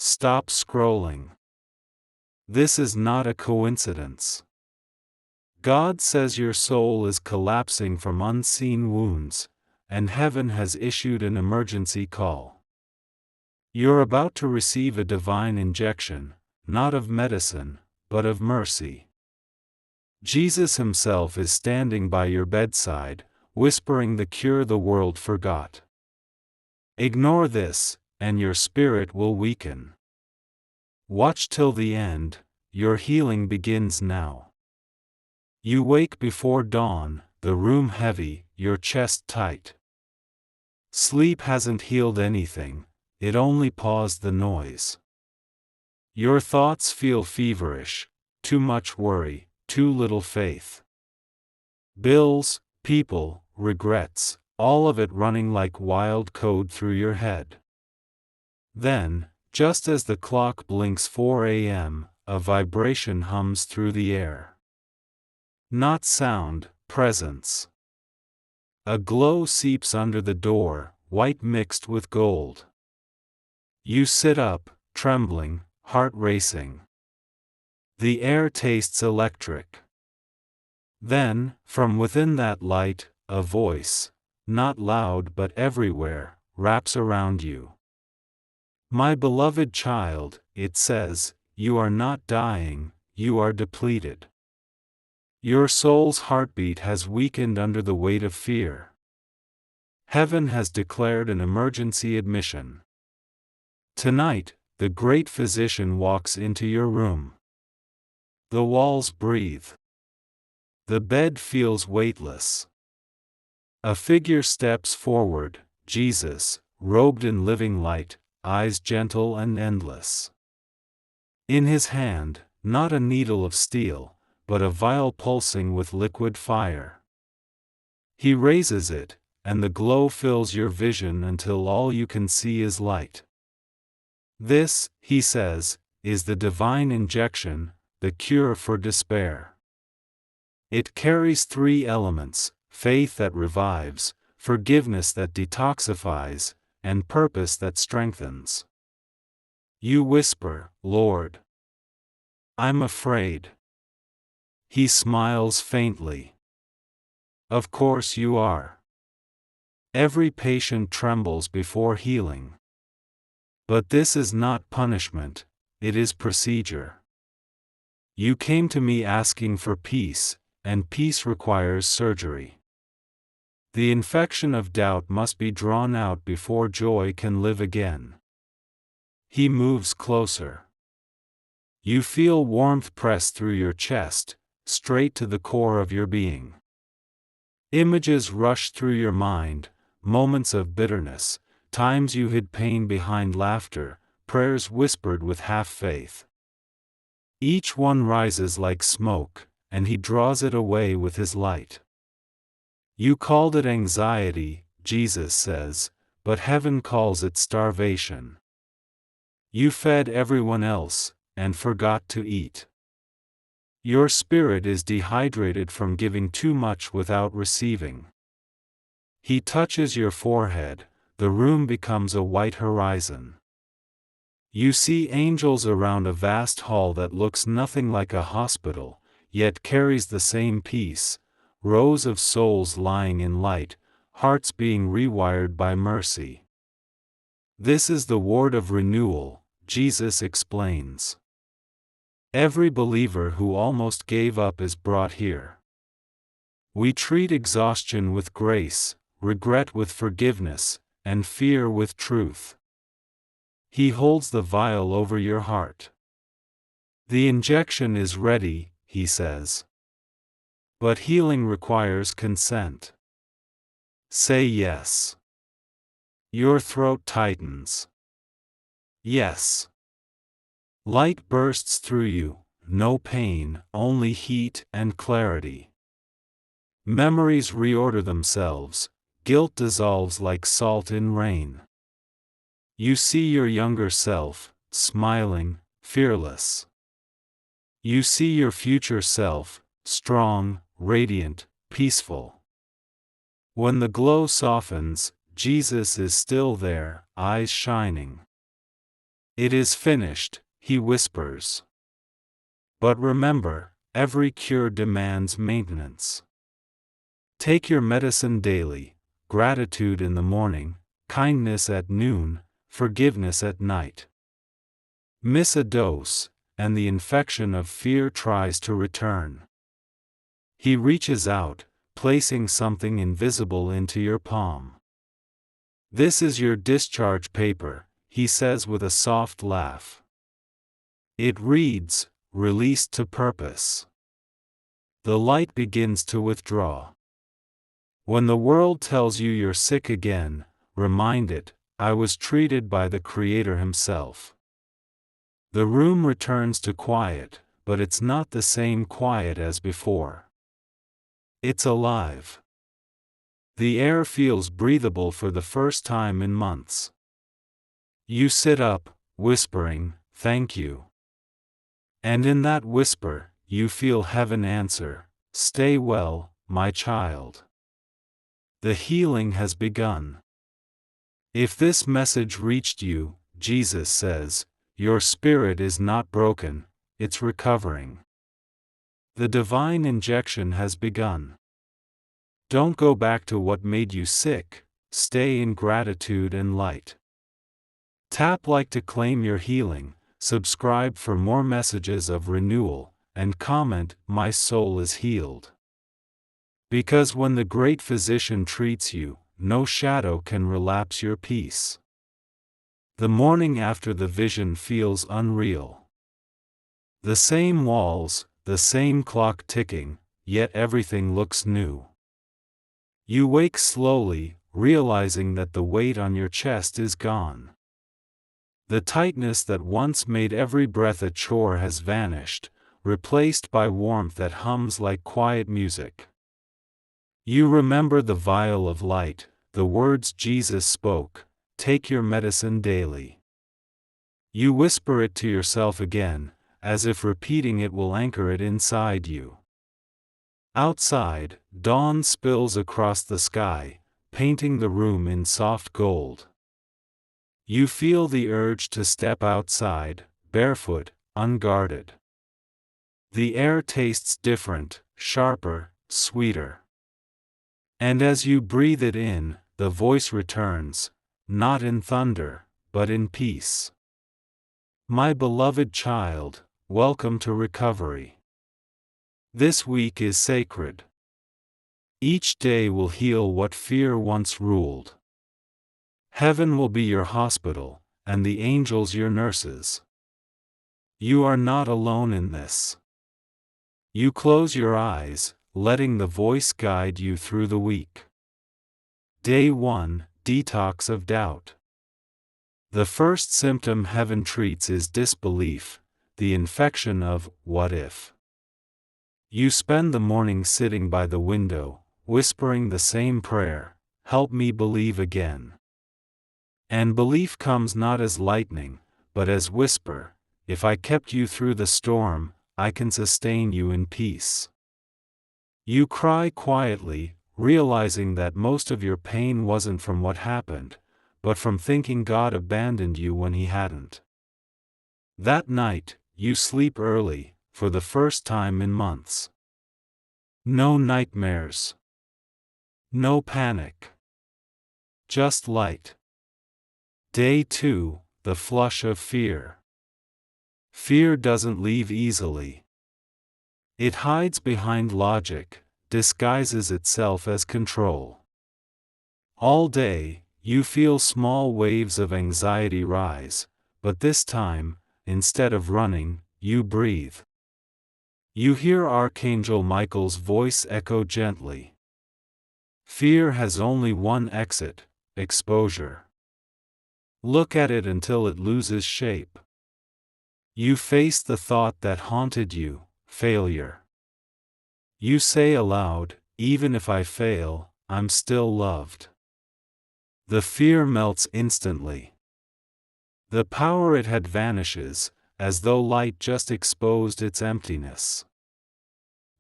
Stop scrolling. This is not a coincidence. God says your soul is collapsing from unseen wounds, and heaven has issued an emergency call. You're about to receive a divine injection, not of medicine, but of mercy. Jesus himself is standing by your bedside, whispering the cure the world forgot. Ignore this, and your spirit will weaken. Watch till the end, your healing begins now. You wake before dawn, the room heavy, your chest tight. Sleep hasn't healed anything, it only paused the noise. Your thoughts feel feverish, too much worry, too little faith. Bills, people, regrets, all of it running like wild code through your head. Then, just as the clock blinks 4 a.m., a vibration hums through the air. Not sound, presence. A glow seeps under the door, white mixed with gold. You sit up, trembling, heart racing. The air tastes electric. Then, from within that light, a voice, not loud but everywhere, wraps around you. My beloved child, it says, you are not dying, you are depleted. Your soul's heartbeat has weakened under the weight of fear. Heaven has declared an emergency admission. Tonight, the great physician walks into your room. The walls breathe. The bed feels weightless. A figure steps forward, Jesus, robed in living light, eyes gentle and endless. In his hand, not a needle of steel, but a vial pulsing with liquid fire. He raises it, and the glow fills your vision until all you can see is light. This, he says, is the divine injection, the cure for despair. It carries 3 elements: faith that revives, forgiveness that detoxifies, and purpose that strengthens. You whisper, Lord, I'm afraid. He smiles faintly. Of course you are. Every patient trembles before healing. But this is not punishment, it is procedure. You came to me asking for peace, and peace requires surgery. The infection of doubt must be drawn out before joy can live again. He moves closer. You feel warmth press through your chest, straight to the core of your being. Images rush through your mind, moments of bitterness, times you hid pain behind laughter, prayers whispered with half-faith. Each one rises like smoke, and he draws it away with his light. You called it anxiety, Jesus says, but heaven calls it starvation. You fed everyone else, and forgot to eat. Your spirit is dehydrated from giving too much without receiving. He touches your forehead, the room becomes a white horizon. You see angels around a vast hall that looks nothing like a hospital, yet carries the same peace, rows of souls lying in light, hearts being rewired by mercy. This is the ward of renewal, Jesus explains. Every believer who almost gave up is brought here. We treat exhaustion with grace, regret with forgiveness, and fear with truth. He holds the vial over your heart. The injection is ready, he says. But healing requires consent. Say yes. Your throat tightens. Yes. Light bursts through you, no pain, only heat and clarity. Memories reorder themselves, guilt dissolves like salt in rain. You see your younger self, smiling, fearless. You see your future self, strong, radiant, peaceful. When the glow softens, Jesus is still there, eyes shining. It is finished, he whispers. But remember, every cure demands maintenance. Take your medicine daily, gratitude in the morning, kindness at noon, forgiveness at night. Miss a dose, and the infection of fear tries to return. He reaches out, placing something invisible into your palm. This is your discharge paper, he says with a soft laugh. It reads, released to purpose. The light begins to withdraw. When the world tells you you're sick again, remind it, I was treated by the Creator Himself. The room returns to quiet, but it's not the same quiet as before. It's alive. The air feels breathable for the first time in months. You sit up, whispering, thank you. And in that whisper, you feel heaven answer, stay well, my child. The healing has begun. If this message reached you, Jesus says, your spirit is not broken, it's recovering. The divine injection has begun. Don't go back to what made you sick, stay in gratitude and light. Tap like to claim your healing, subscribe for more messages of renewal, and comment, my soul is healed. Because when the great physician treats you, no shadow can relapse your peace. The morning after the vision feels unreal. The same walls, the same clock ticking, yet everything looks new. You wake slowly, realizing that the weight on your chest is gone. The tightness that once made every breath a chore has vanished, replaced by warmth that hums like quiet music. You remember the vial of light, the words Jesus spoke, take your medicine daily. You whisper it to yourself again, as if repeating it will anchor it inside you. Outside, dawn spills across the sky, painting the room in soft gold. You feel the urge to step outside, barefoot, unguarded. The air tastes different, sharper, sweeter. And as you breathe it in, the voice returns, not in thunder, but in peace. My beloved child, welcome to recovery. This week is sacred. Each day will heal what fear once ruled. Heaven will be your hospital, and the angels your nurses. You are not alone in this. You close your eyes, letting the voice guide you through the week. Day 1, Detox of Doubt. The first symptom heaven treats is disbelief, the infection of what if. You spend the morning sitting by the window, whispering the same prayer, help me believe again. And belief comes not as lightning, but as whisper, if I kept you through the storm, I can sustain you in peace. You cry quietly, realizing that most of your pain wasn't from what happened, but from thinking God abandoned you when He hadn't. That night, you sleep early, for the first time in months. No nightmares. No panic. Just light. Day 2, the flush of fear. Fear doesn't leave easily. It hides behind logic, disguises itself as control. All day, you feel small waves of anxiety rise, but this time, instead of running, you breathe. You hear Archangel Michael's voice echo gently. Fear has only one exit, exposure. Look at it until it loses shape. You face the thought that haunted you, failure. You say aloud, even if I fail, I'm still loved. The fear melts instantly. The power it had vanishes, as though light just exposed its emptiness.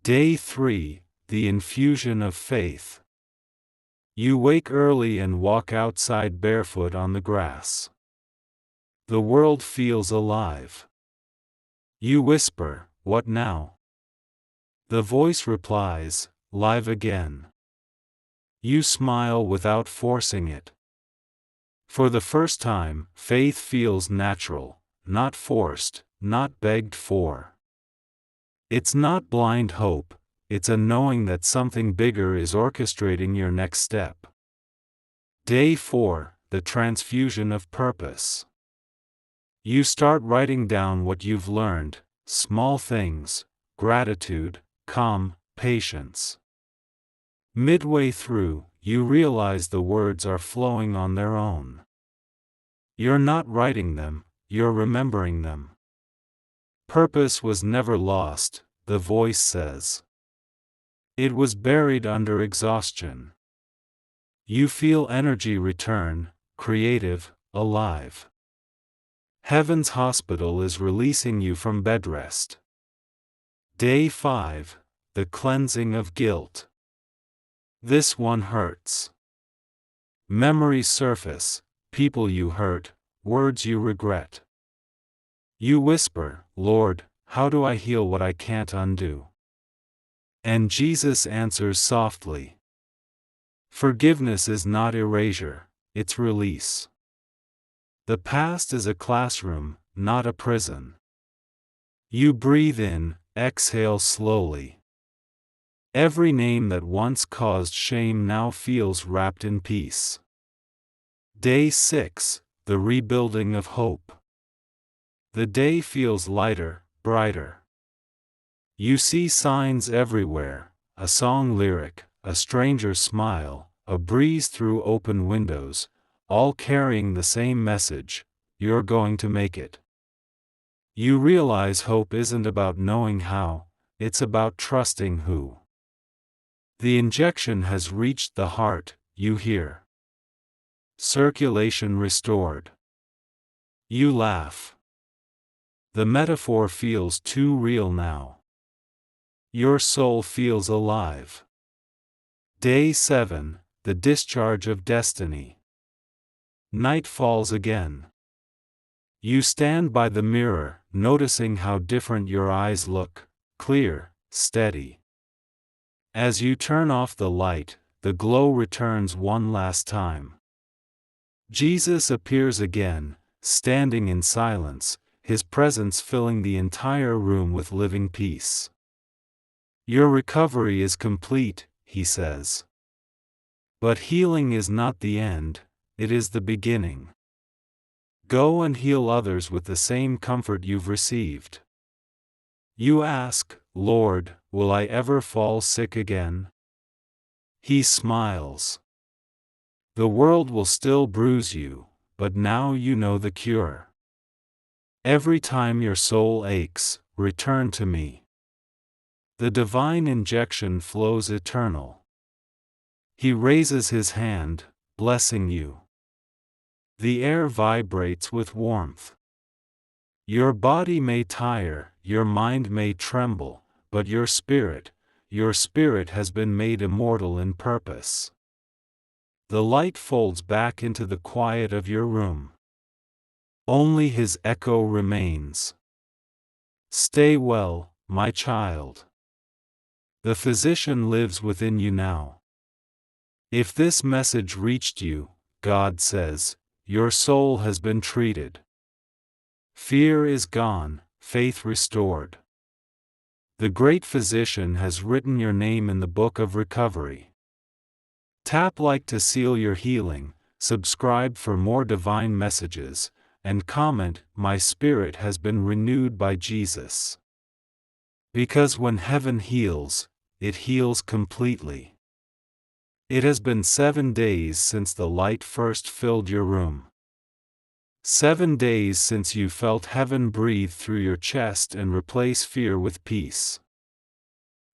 Day 3, the infusion of faith. You wake early and walk outside barefoot on the grass. The world feels alive. You whisper, "What now?" The voice replies, "Live again." You smile without forcing it. For the first time, faith feels natural, not forced, not begged for. It's not blind hope, it's a knowing that something bigger is orchestrating your next step. Day 4, the transfusion of purpose. You start writing down what you've learned, small things, gratitude, calm, patience. Midway through, you realize the words are flowing on their own. You're not writing them, you're remembering them. Purpose was never lost, the voice says. It was buried under exhaustion. You feel energy return, creative, alive. Heaven's hospital is releasing you from bed rest. Day 5, the cleansing of guilt. This one hurts. Memories surface, people you hurt, words you regret. You whisper, "Lord, how do I heal what I can't undo?" And Jesus answers softly. Forgiveness is not erasure, it's release. The past is a classroom, not a prison. You breathe in, exhale slowly. Every name that once caused shame now feels wrapped in peace. Day 6, the rebuilding of hope. The day feels lighter, brighter. You see signs everywhere, a song lyric, a stranger's smile, a breeze through open windows, all carrying the same message: you're going to make it. You realize hope isn't about knowing how, it's about trusting who. The injection has reached the heart, you hear. Circulation restored. You laugh. The metaphor feels too real now. Your soul feels alive. Day 7, the discharge of destiny. Night falls again. You stand by the mirror, noticing how different your eyes look, clear, steady. As you turn off the light, the glow returns one last time. Jesus appears again, standing in silence, his presence filling the entire room with living peace. Your recovery is complete, he says. But healing is not the end, it is the beginning. Go and heal others with the same comfort you've received. You ask, "Lord, will I ever fall sick again?" He smiles. The world will still bruise you, but now you know the cure. Every time your soul aches, return to me. The divine injection flows eternal. He raises his hand, blessing you. The air vibrates with warmth. Your body may tire, your mind may tremble, but your spirit has been made immortal in purpose. The light folds back into the quiet of your room. Only his echo remains. Stay well, my child. The physician lives within you now. If this message reached you, God says, your soul has been treated. Fear is gone, faith restored. The great physician has written your name in the book of recovery. Tap like to seal your healing, subscribe for more divine messages, and comment, "My spirit has been renewed by Jesus." Because when heaven heals, it heals completely. It has been 7 days since the light first filled your room. 7 days since you felt heaven breathe through your chest and replace fear with peace.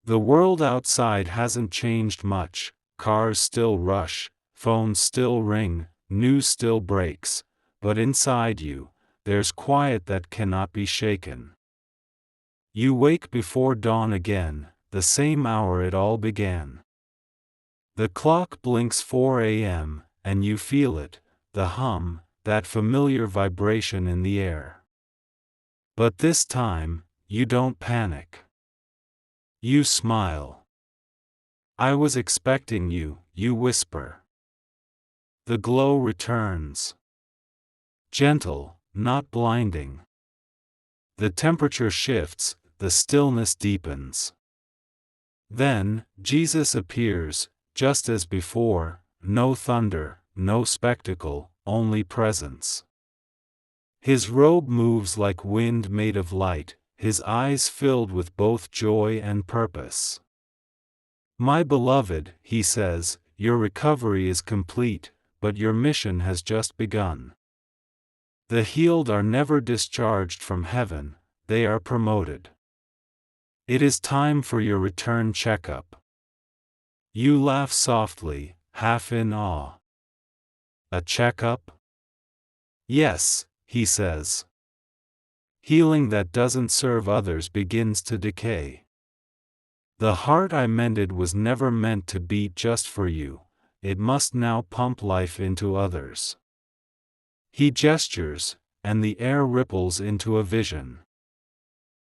The world outside hasn't changed much, cars still rush, phones still ring, news still breaks, but inside you, there's quiet that cannot be shaken. You wake before dawn again, the same hour it all began. The clock blinks 4 a.m., and you feel it, the hum, that familiar vibration in the air. But this time, you don't panic. You smile. "I was expecting you," you whisper. The glow returns. Gentle, not blinding. The temperature shifts, the stillness deepens. Then, Jesus appears, just as before, no thunder, no spectacle, only presence. His robe moves like wind made of light, his eyes filled with both joy and purpose. "My beloved," he says, "your recovery is complete, but your mission has just begun." The healed are never discharged from heaven, they are promoted. It is time for your return checkup. You laugh softly, half in awe. "A checkup?" "Yes," he says. "Healing that doesn't serve others begins to decay. The heart I mended was never meant to beat just for you, it must now pump life into others." He gestures, and the air ripples into a vision.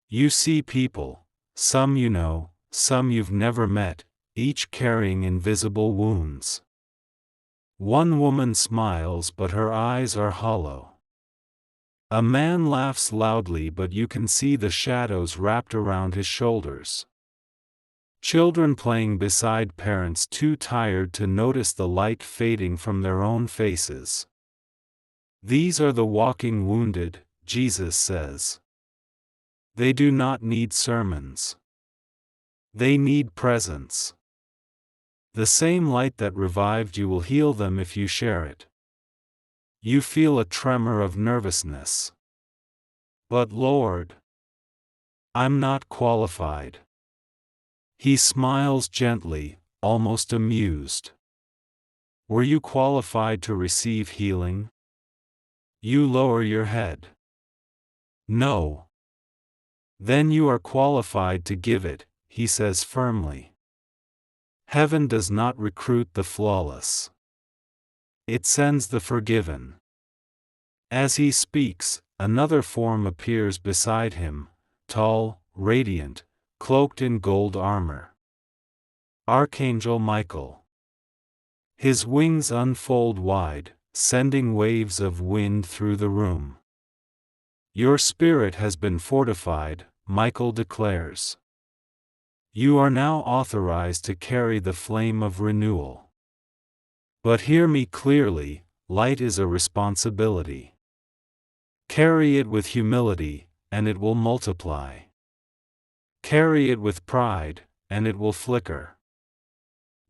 You see people, some you know, some you've never met, each carrying invisible wounds. One woman smiles but her eyes are hollow. A man laughs loudly but you can see the shadows wrapped around his shoulders. Children playing beside parents too tired to notice the light fading from their own faces. These are the walking wounded, Jesus says. They do not need sermons. They need presence. The same light that revived you will heal them if you share it. You feel a tremor of nervousness. "But Lord, I'm not qualified." He smiles gently, almost amused. "Were you qualified to receive healing?" You lower your head. "No." "Then you are qualified to give it," he says firmly. Heaven does not recruit the flawless. It sends the forgiven. As he speaks, another form appears beside him, tall, radiant, cloaked in gold armor. Archangel Michael. His wings unfold wide, sending waves of wind through the room. "Your spirit has been fortified," Michael declares. "You are now authorized to carry the flame of renewal. But hear me clearly, light is a responsibility. Carry it with humility, and it will multiply. Carry it with pride, and it will flicker."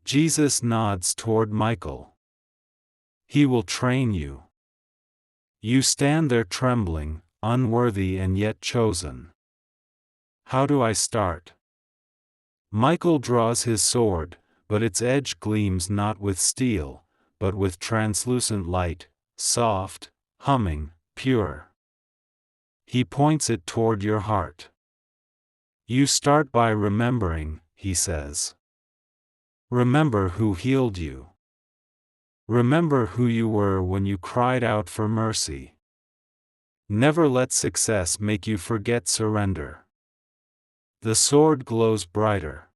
Jesus nods toward Michael. He will train you. You stand there trembling, unworthy and yet chosen. "How do I start?" Michael draws his sword, but its edge gleams not with steel, but with translucent light, soft, humming, pure. He points it toward your heart. "You start by remembering," he says. "Remember who healed you. Remember who you were when you cried out for mercy. Never let success make you forget surrender." The sword glows brighter.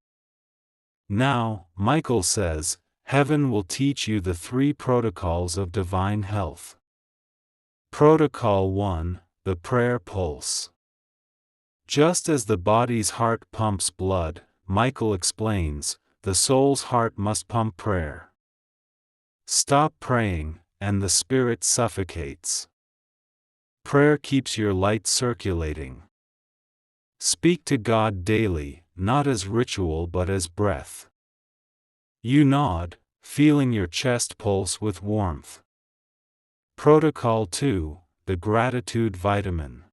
"Now," Michael says, "heaven will teach you the 3 protocols of divine health." Protocol 1, the prayer pulse. Just as the body's heart pumps blood, Michael explains, the soul's heart must pump prayer. Stop praying, and the spirit suffocates. Prayer keeps your light circulating. Speak to God daily, not as ritual but as breath. You nod, feeling your chest pulse with warmth. Protocol 2, the gratitude vitamin.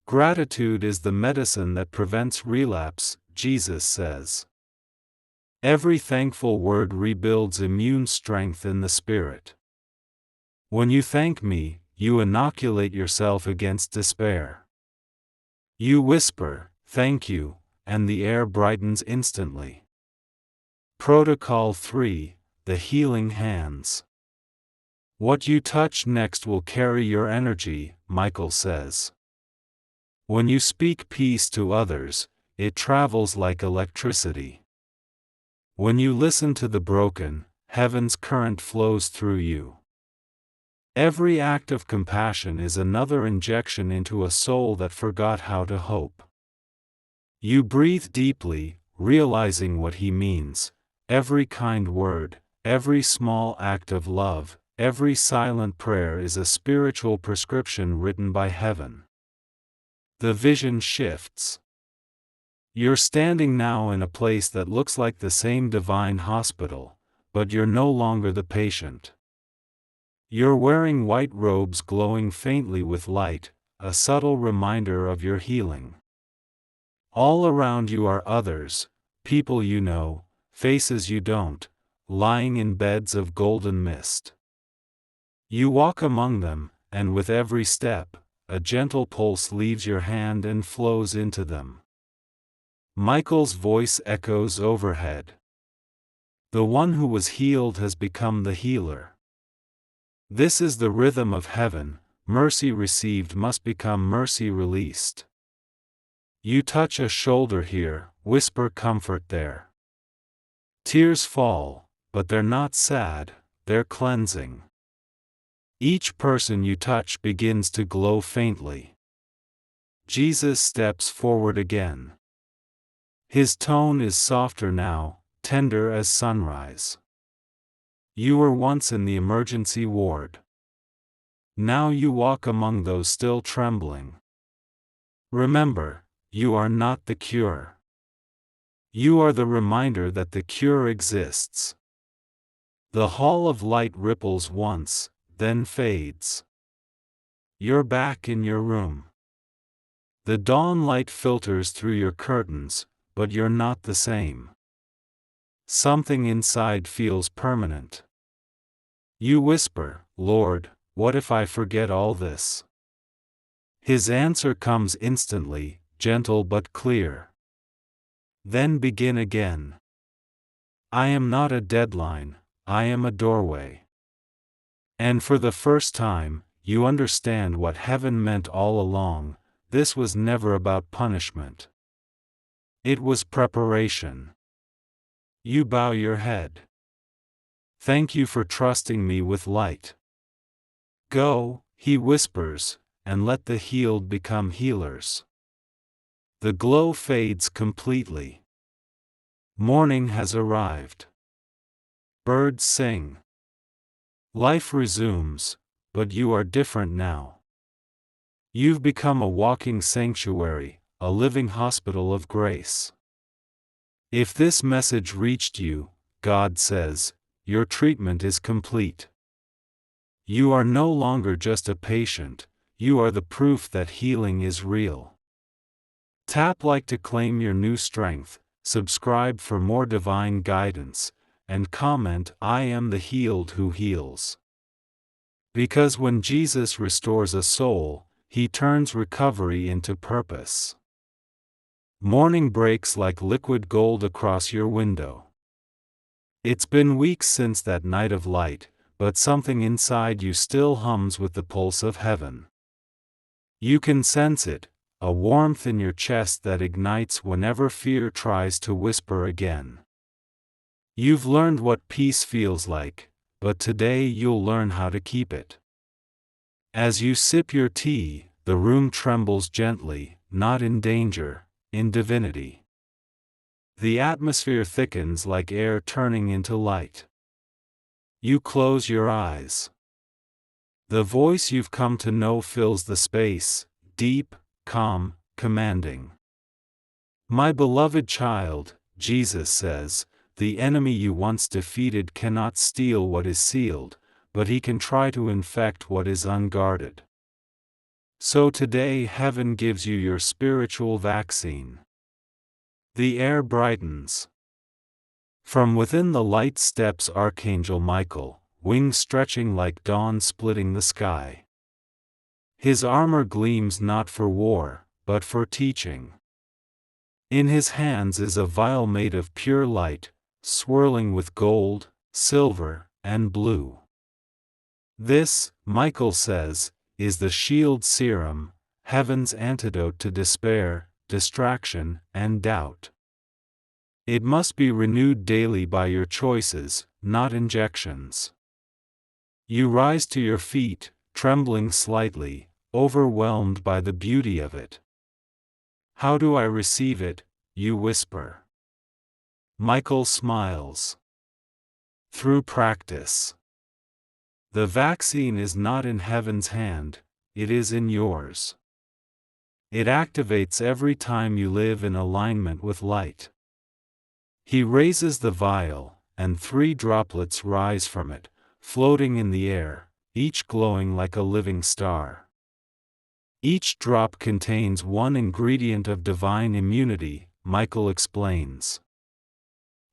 Gratitude is the medicine that prevents relapse, Jesus says. Every thankful word rebuilds immune strength in the spirit. When you thank me, you inoculate yourself against despair. You whisper, "Thank you," and the air brightens instantly. Protocol 3, the healing hands. What you touch next will carry your energy, Michael says. When you speak peace to others, it travels like electricity. When you listen to the broken, heaven's current flows through you. Every act of compassion is another injection into a soul that forgot how to hope. You breathe deeply, realizing what he means. Every kind word, every small act of love, every silent prayer is a spiritual prescription written by heaven. The vision shifts. You're standing now in a place that looks like the same divine hospital, but you're no longer the patient. You're wearing white robes glowing faintly with light, a subtle reminder of your healing. All around you are others, people you know, faces you don't, lying in beds of golden mist. You walk among them, and with every step, a gentle pulse leaves your hand and flows into them. Michael's voice echoes overhead. The one who was healed has become the healer. This is the rhythm of heaven. Mercy received must become mercy released. You touch a shoulder here, whisper comfort there. Tears fall, but they're not sad, they're cleansing. Each person you touch begins to glow faintly. Jesus steps forward again. His tone is softer now, tender as sunrise. You were once in the emergency ward. Now you walk among those still trembling. Remember, you are not the cure. You are the reminder that the cure exists. The hall of light ripples once, then fades. You're back in your room. The dawn light filters through your curtains, but you're not the same. Something inside feels permanent. You whisper, Lord, what if I forget all this? His answer comes instantly, gentle but clear. Then begin again. I am not a deadline, I am a doorway. And for the first time, you understand what heaven meant all along. This was never about punishment. It was preparation. You bow your head. Thank you for trusting me with light. Go, he whispers, and let the healed become healers. The glow fades completely. Morning has arrived. Birds sing. Life resumes, but you are different now. You've become a walking sanctuary, a living hospital of grace. If this message reached you, God says, your treatment is complete. You are no longer just a patient, you are the proof that healing is real. Tap like to claim your new strength, subscribe for more divine guidance, and comment, I am the healed who heals. Because when Jesus restores a soul, he turns recovery into purpose. Morning breaks like liquid gold across your window. It's been weeks since that night of light, but something inside you still hums with the pulse of heaven. You can sense it, a warmth in your chest that ignites whenever fear tries to whisper again. You've learned what peace feels like, but today you'll learn how to keep it. As you sip your tea, the room trembles gently, not in danger, in divinity. The atmosphere thickens like air turning into light. You close your eyes. The voice you've come to know fills the space, deep, calm, commanding. My beloved child, Jesus says, the enemy you once defeated cannot steal what is sealed, but he can try to infect what is unguarded. So today heaven gives you your spiritual vaccine. The air brightens. From within the light steps Archangel Michael, wings stretching like dawn splitting the sky. His armor gleams not for war, but for teaching. In his hands is a vial made of pure light, swirling with gold, silver, and blue. This, Michael says, is the shield serum, heaven's antidote to despair, distraction, and doubt. It must be renewed daily by your choices, not injections. You rise to your feet, trembling slightly, overwhelmed by the beauty of it. How do I receive it? You whisper. Michael smiles. Through practice. The vaccine is not in heaven's hand, it is in yours. It activates every time you live in alignment with light. He raises the vial, and 3 droplets rise from it, floating in the air, each glowing like a living star. Each drop contains one ingredient of divine immunity, Michael explains.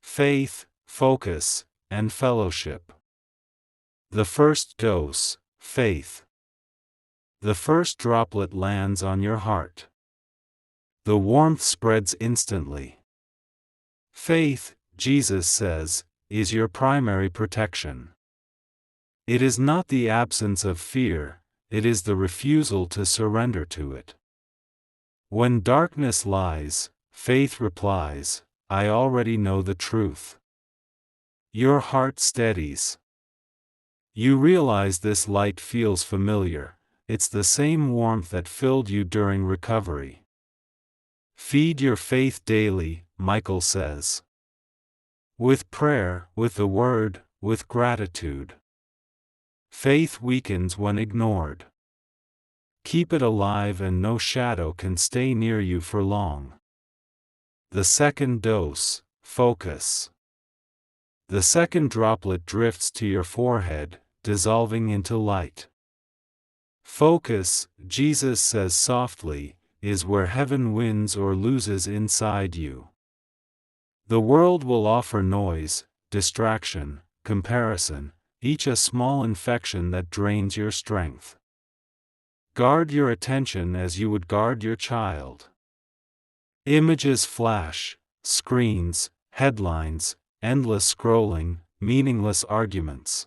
Faith, focus, and fellowship. The first dose, faith. The first droplet lands on your heart. The warmth spreads instantly. Faith, Jesus says, is your primary protection. It is not the absence of fear, it is the refusal to surrender to it. When darkness lies, faith replies, I already know the truth. Your heart steadies. You realize this light feels familiar, it's the same warmth that filled you during recovery. Feed your faith daily, Michael says. With prayer, with the word, with gratitude. Faith weakens when ignored. Keep it alive and no shadow can stay near you for long. The second dose, focus. The second droplet drifts to your forehead, dissolving into light. Focus, Jesus says softly, is where heaven wins or loses inside you. The world will offer noise, distraction, comparison, each a small infection that drains your strength. Guard your attention as you would guard your child. Images flash, screens, headlines, endless scrolling, meaningless arguments.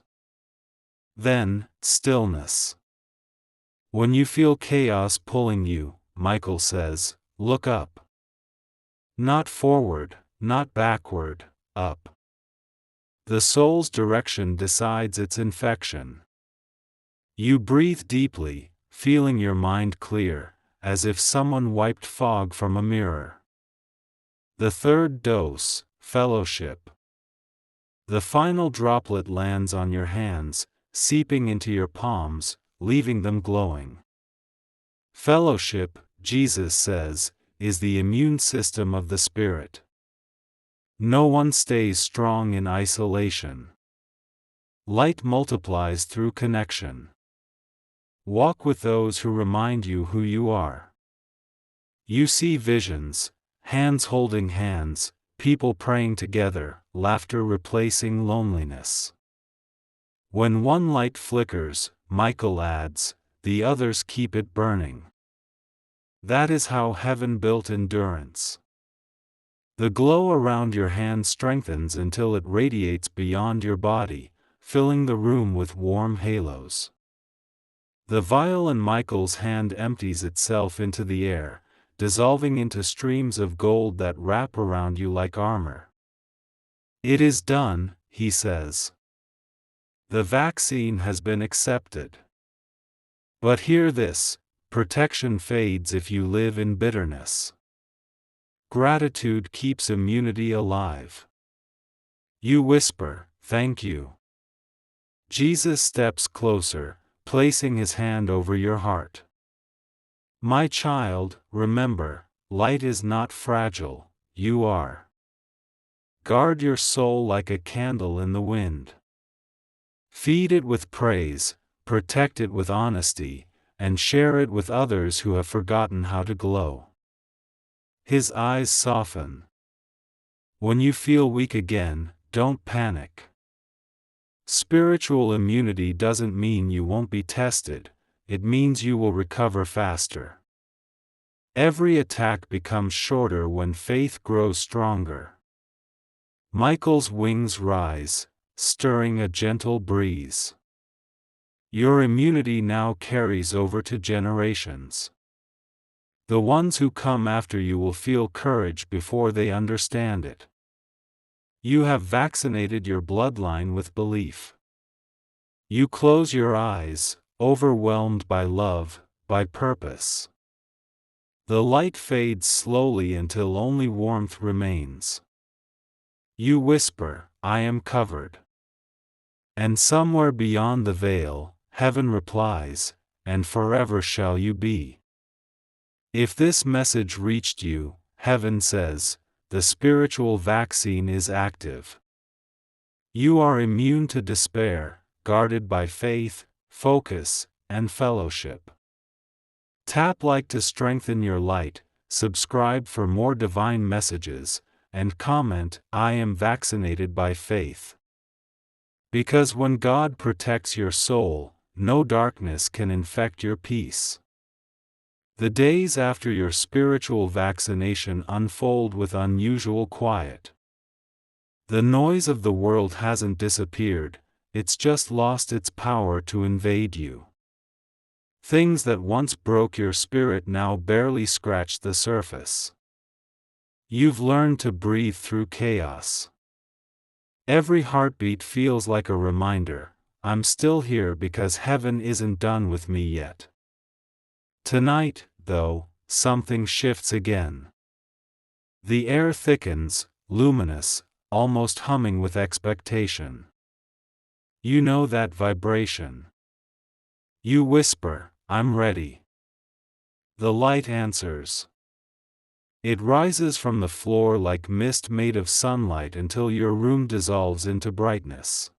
Then, stillness. When you feel chaos pulling you, Michael says, look up. Not forward, not backward, up. The soul's direction decides its infection. You breathe deeply, feeling your mind clear, as if someone wiped fog from a mirror. The third dose, fellowship. The final droplet lands on your hands, seeping into your palms, leaving them glowing. Fellowship, Jesus says, is the immune system of the spirit. No one stays strong in isolation. Light multiplies through connection. Walk with those who remind you who you are. You see visions, hands holding hands, people praying together, laughter replacing loneliness. When one light flickers, Michael adds, the others keep it burning. That is how heaven built endurance. The glow around your hand strengthens until it radiates beyond your body, filling the room with warm halos. The vial in Michael's hand empties itself into the air, dissolving into streams of gold that wrap around you like armor. It is done, he says. The vaccine has been accepted. But hear this, protection fades if you live in bitterness. Gratitude keeps immunity alive. You whisper, thank you. Jesus steps closer, placing his hand over your heart. My child, remember, light is not fragile, you are. Guard your soul like a candle in the wind. Feed it with praise, protect it with honesty, and share it with others who have forgotten how to glow. His eyes soften. When you feel weak again, don't panic. Spiritual immunity doesn't mean you won't be tested, it means you will recover faster. Every attack becomes shorter when faith grows stronger. Michael's wings rise, stirring a gentle breeze. Your immunity now carries over to generations. The ones who come after you will feel courage before they understand it. You have vaccinated your bloodline with belief. You close your eyes, overwhelmed by love, by purpose. The light fades slowly until only warmth remains. You whisper, "I am covered." And somewhere beyond the veil, heaven replies, "And forever shall you be." If this message reached you, heaven says, the spiritual vaccine is active. You are immune to despair, guarded by faith, focus, and fellowship. Tap like to strengthen your light, subscribe for more divine messages, and comment, "I am vaccinated by faith." Because when God protects your soul, no darkness can infect your peace. The days after your spiritual vaccination unfold with unusual quiet. The noise of the world hasn't disappeared, it's just lost its power to invade you. Things that once broke your spirit now barely scratch the surface. You've learned to breathe through chaos. Every heartbeat feels like a reminder, I'm still here because heaven isn't done with me yet. Tonight, though, something shifts again. The air thickens, luminous, almost humming with expectation. You know that vibration. You whisper, "I'm ready." The light answers. It rises from the floor like mist made of sunlight until your room dissolves into brightness.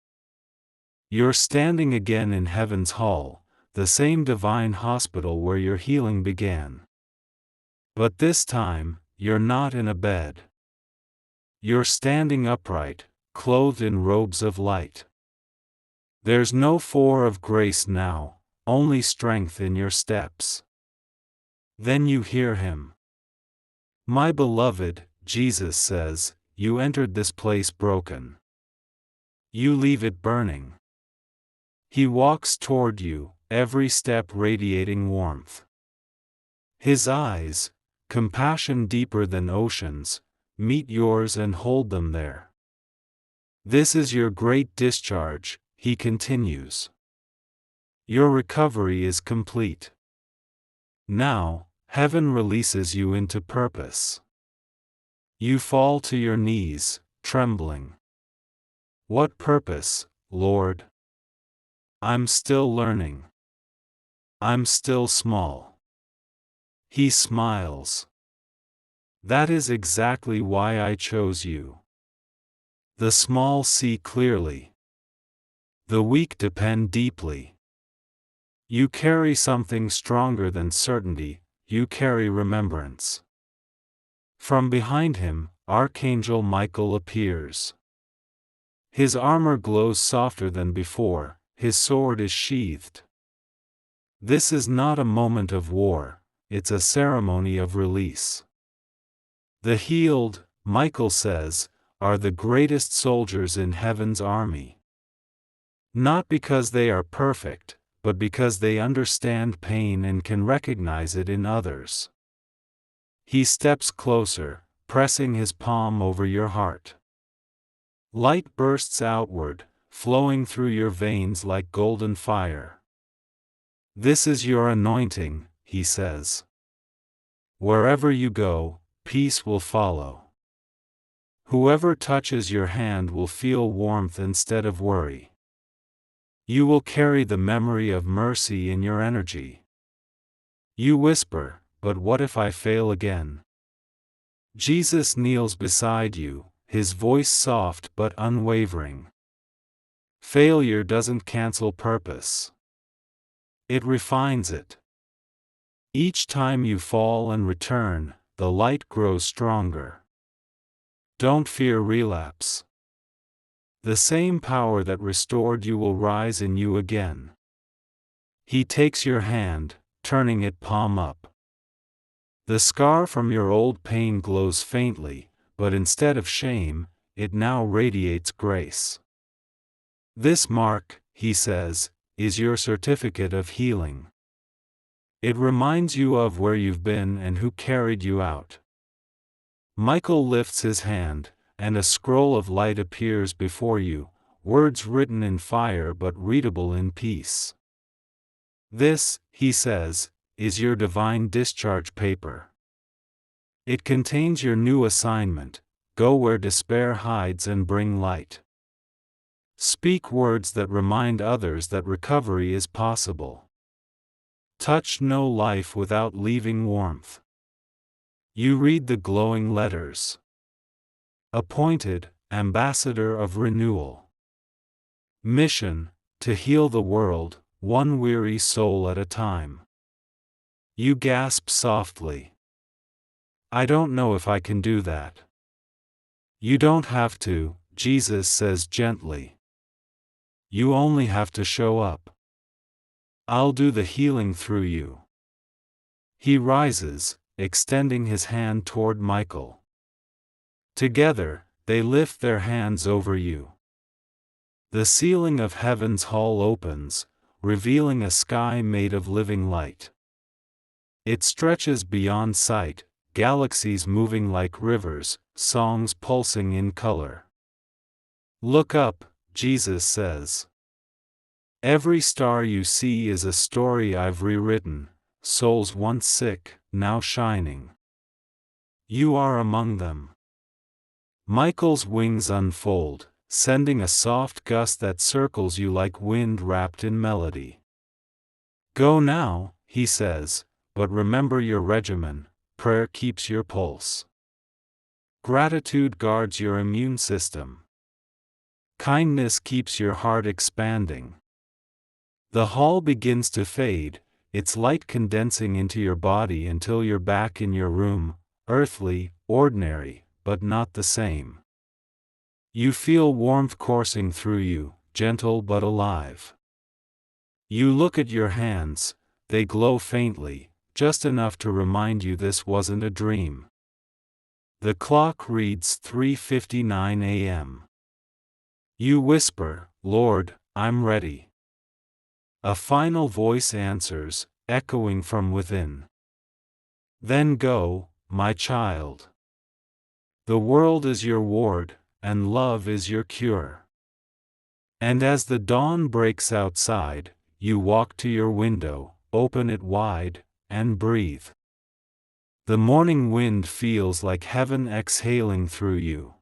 You're standing again in Heaven's Hall, the same divine hospital where your healing began. But this time, you're not in a bed. You're standing upright, clothed in robes of light. There's no four of grace now, only strength in your steps. Then you hear him. "My beloved," Jesus says, "you entered this place broken. You leave it burning." He walks toward you, every step radiating warmth. His eyes, compassion deeper than oceans, meet yours and hold them there. "This is your great discharge," he continues. "Your recovery is complete. Now, heaven releases you into purpose." You fall to your knees, trembling. "What purpose, Lord?" "I'm still learning. I'm still small." He smiles. "That is exactly why I chose you. The small see clearly. The weak depend deeply. You carry something stronger than certainty, you carry remembrance." From behind him, Archangel Michael appears. His armor glows softer than before, his sword is sheathed. This is not a moment of war, it's a ceremony of release. The healed, Michael says, are the greatest soldiers in heaven's army. Not because they are perfect, but because they understand pain and can recognize it in others. He steps closer, pressing his palm over your heart. Light bursts outward, flowing through your veins like golden fire. "This is your anointing," he says. "Wherever you go, peace will follow. Whoever touches your hand will feel warmth instead of worry. You will carry the memory of mercy in your energy." You whisper, "But what if I fail again?" Jesus kneels beside you, his voice soft but unwavering. Failure doesn't cancel purpose. It refines it. Each time you fall and return, the light grows stronger. Don't fear relapse. The same power that restored you will rise in you again. He takes your hand, turning it palm up. The scar from your old pain glows faintly, but instead of shame, it now radiates grace. "This mark," he says, is your certificate of healing. It reminds you of where you've been and who carried you out. Michael lifts his hand, and a scroll of light appears before you, words written in fire but readable in peace. This, he says, is your divine discharge paper. It contains your new assignment: go where despair hides and bring light. Speak words that remind others that recovery is possible. Touch no life without leaving warmth. You read the glowing letters. Appointed, ambassador of renewal. Mission, to heal the world, one weary soul at a time. You gasp softly. I don't know if I can do that. You don't have to, Jesus says gently. You only have to show up. I'll do the healing through you. He rises, extending his hand toward Michael. Together, they lift their hands over you. The ceiling of heaven's hall opens, revealing a sky made of living light. It stretches beyond sight, galaxies moving like rivers, songs pulsing in color. Look up, Jesus says. Every star you see is a story I've rewritten, souls once sick, now shining. You are among them. Michael's wings unfold, sending a soft gust that circles you like wind wrapped in melody. Go now, he says, but remember your regimen: prayer keeps your pulse. Gratitude guards your immune system. Kindness keeps your heart expanding. The hall begins to fade, its light condensing into your body until you're back in your room, earthly, ordinary, but not the same. You feel warmth coursing through you, gentle but alive. You look at your hands, they glow faintly, just enough to remind you this wasn't a dream. The clock reads 3:59 a.m. You whisper, Lord, I'm ready. A final voice answers, echoing from within. Then go, my child. The world is your ward, and love is your cure. And as the dawn breaks outside, you walk to your window, open it wide, and breathe. The morning wind feels like heaven exhaling through you.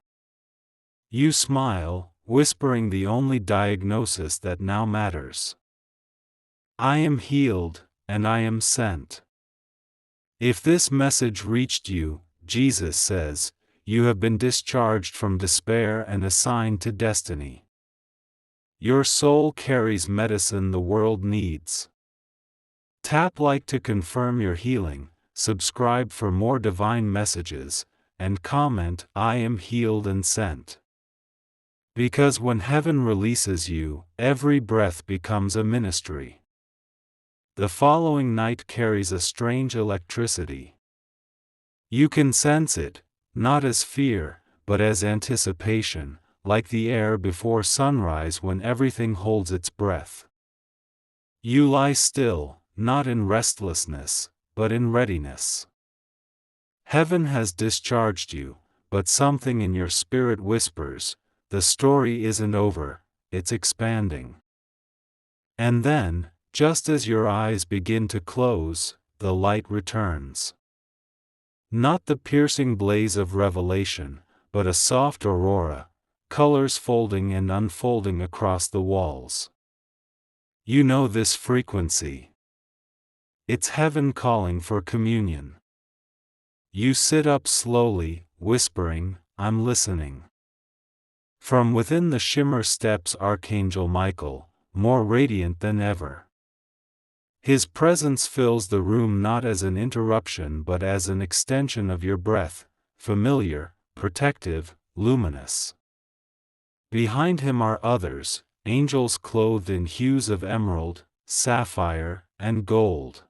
You smile, whispering the only diagnosis that now matters. I am healed, and I am sent. If this message reached you, Jesus says, you have been discharged from despair and assigned to destiny. Your soul carries medicine the world needs. Tap like to confirm your healing, subscribe for more divine messages, and comment, I am healed and sent. Because when heaven releases you, every breath becomes a ministry. The following night carries a strange electricity. You can sense it, not as fear, but as anticipation, like the air before sunrise when everything holds its breath. You lie still, not in restlessness, but in readiness. Heaven has discharged you, but something in your spirit whispers, the story isn't over, it's expanding. And then, just as your eyes begin to close, the light returns. Not the piercing blaze of revelation, but a soft aurora, colors folding and unfolding across the walls. You know this frequency. It's heaven calling for communion. You sit up slowly, whispering, I'm listening. From within the shimmer steps Archangel Michael, more radiant than ever. His presence fills the room not as an interruption but as an extension of your breath, familiar, protective, luminous. Behind him are others, angels clothed in hues of emerald, sapphire, and gold.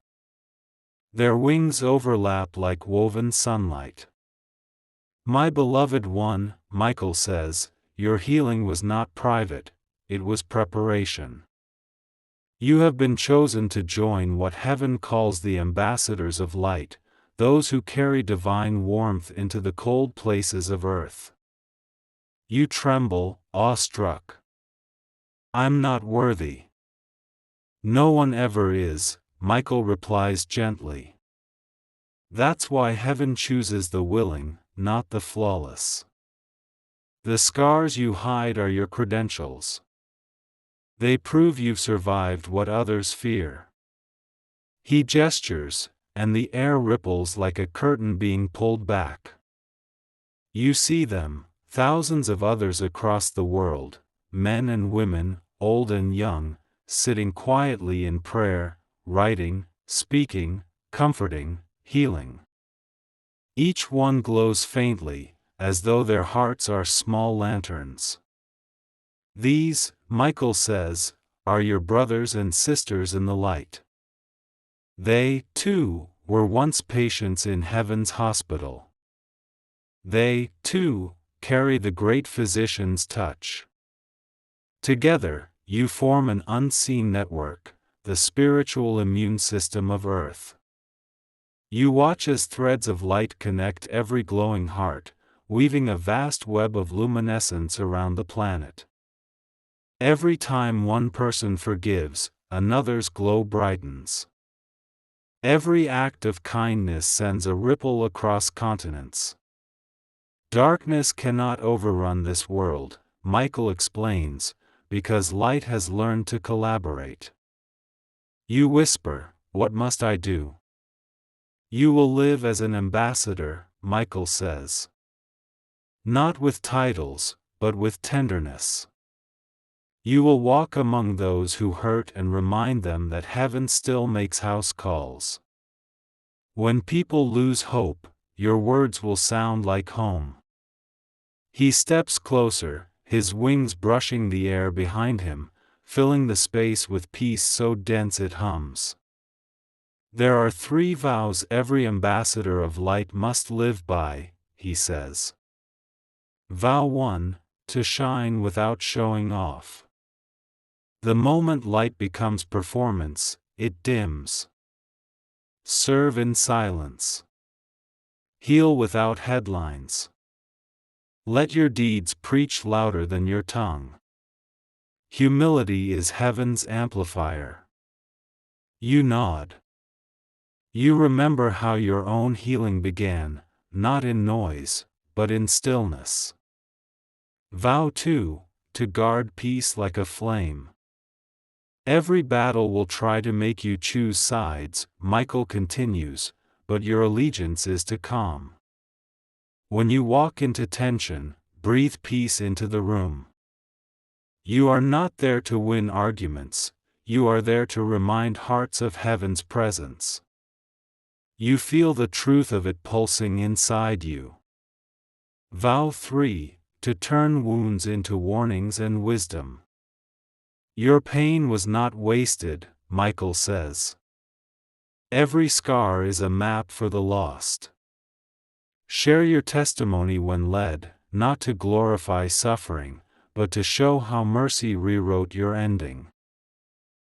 Their wings overlap like woven sunlight. My beloved one, Michael says, your healing was not private, it was preparation. You have been chosen to join what heaven calls the ambassadors of light, those who carry divine warmth into the cold places of earth. You tremble, awestruck. I'm not worthy. No one ever is, Michael replies gently. That's why heaven chooses the willing, not the flawless. The scars you hide are your credentials. They prove you've survived what others fear. He gestures, and the air ripples like a curtain being pulled back. You see them, thousands of others across the world, men and women, old and young, sitting quietly in prayer, writing, speaking, comforting, healing. Each one glows faintly, as though their hearts are small lanterns. These, Michael says, are your brothers and sisters in the light. They, too, were once patients in heaven's hospital. They, too, carry the great physician's touch. Together, you form an unseen network, the spiritual immune system of Earth. You watch as threads of light connect every glowing heart, weaving a vast web of luminescence around the planet. Every time one person forgives, another's glow brightens. Every act of kindness sends a ripple across continents. Darkness cannot overrun this world, Michael explains, because light has learned to collaborate. You whisper, "What must I do?" You will live as an ambassador, Michael says. Not with titles, but with tenderness. You will walk among those who hurt and remind them that heaven still makes house calls. When people lose hope, your words will sound like home. He steps closer, his wings brushing the air behind him, filling the space with peace so dense it hums. There are 3 vows every ambassador of light must live by, he says. Vow 1, to shine without showing off. The moment light becomes performance, it dims. Serve in silence. Heal without headlines. Let your deeds preach louder than your tongue. Humility is heaven's amplifier. You nod. You remember how your own healing began, not in noise, but in stillness. Vow 2, to guard peace like a flame. Every battle will try to make you choose sides, Michael continues, but your allegiance is to calm. When you walk into tension, breathe peace into the room. You are not there to win arguments, you are there to remind hearts of heaven's presence. You feel the truth of it pulsing inside you. Vow 3, to turn wounds into warnings and wisdom. Your pain was not wasted, Michael says. Every scar is a map for the lost. Share your testimony when led, not to glorify suffering, but to show how mercy rewrote your ending.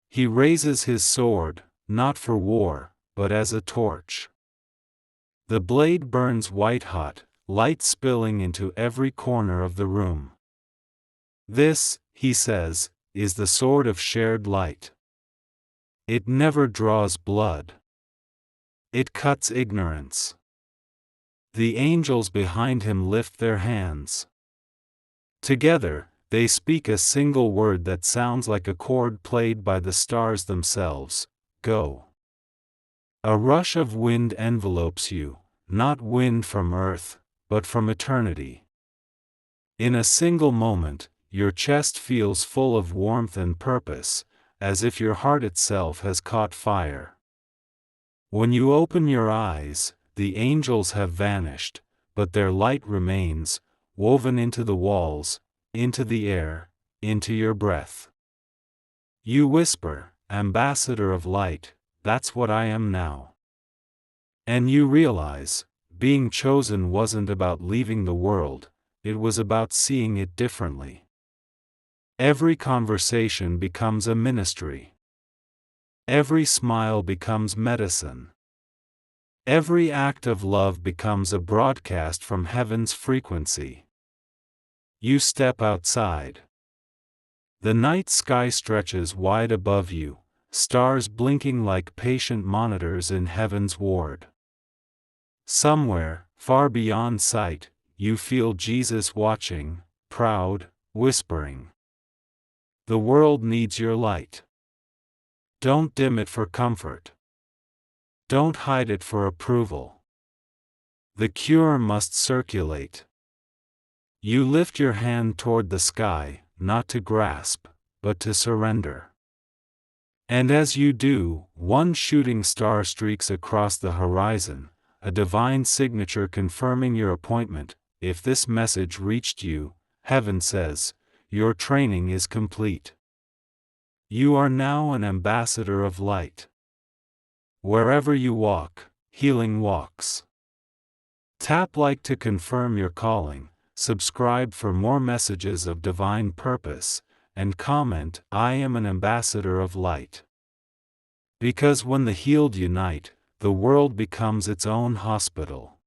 He raises his sword, not for war, but as a torch. The blade burns white-hot, light spilling into every corner of the room. This, he says, is the sword of shared light. It never draws blood. It cuts ignorance. The angels behind him lift their hands. Together, they speak a single word that sounds like a chord played by the stars themselves: go. A rush of wind envelopes you, not wind from earth, but from eternity. In a single moment, your chest feels full of warmth and purpose, as if your heart itself has caught fire. When you open your eyes, the angels have vanished, but their light remains, woven into the walls, into the air, into your breath. You whisper, "Ambassador of light, that's what I am now." And you realize, being chosen wasn't about leaving the world, it was about seeing it differently. Every conversation becomes a ministry. Every smile becomes medicine. Every act of love becomes a broadcast from heaven's frequency. You step outside. The night sky stretches wide above you, stars blinking like patient monitors in heaven's ward. Somewhere, far beyond sight, you feel Jesus watching, proud, whispering. The world needs your light. Don't dim it for comfort. Don't hide it for approval. The cure must circulate. You lift your hand toward the sky, not to grasp, but to surrender. And as you do, one shooting star streaks across the horizon, a divine signature confirming your appointment. If this message reached you, heaven says, your training is complete. You are now an ambassador of light. Wherever you walk, healing walks. Tap like to confirm your calling, subscribe for more messages of divine purpose, and comment, I am an ambassador of light. Because when the healed unite, the world becomes its own hospital.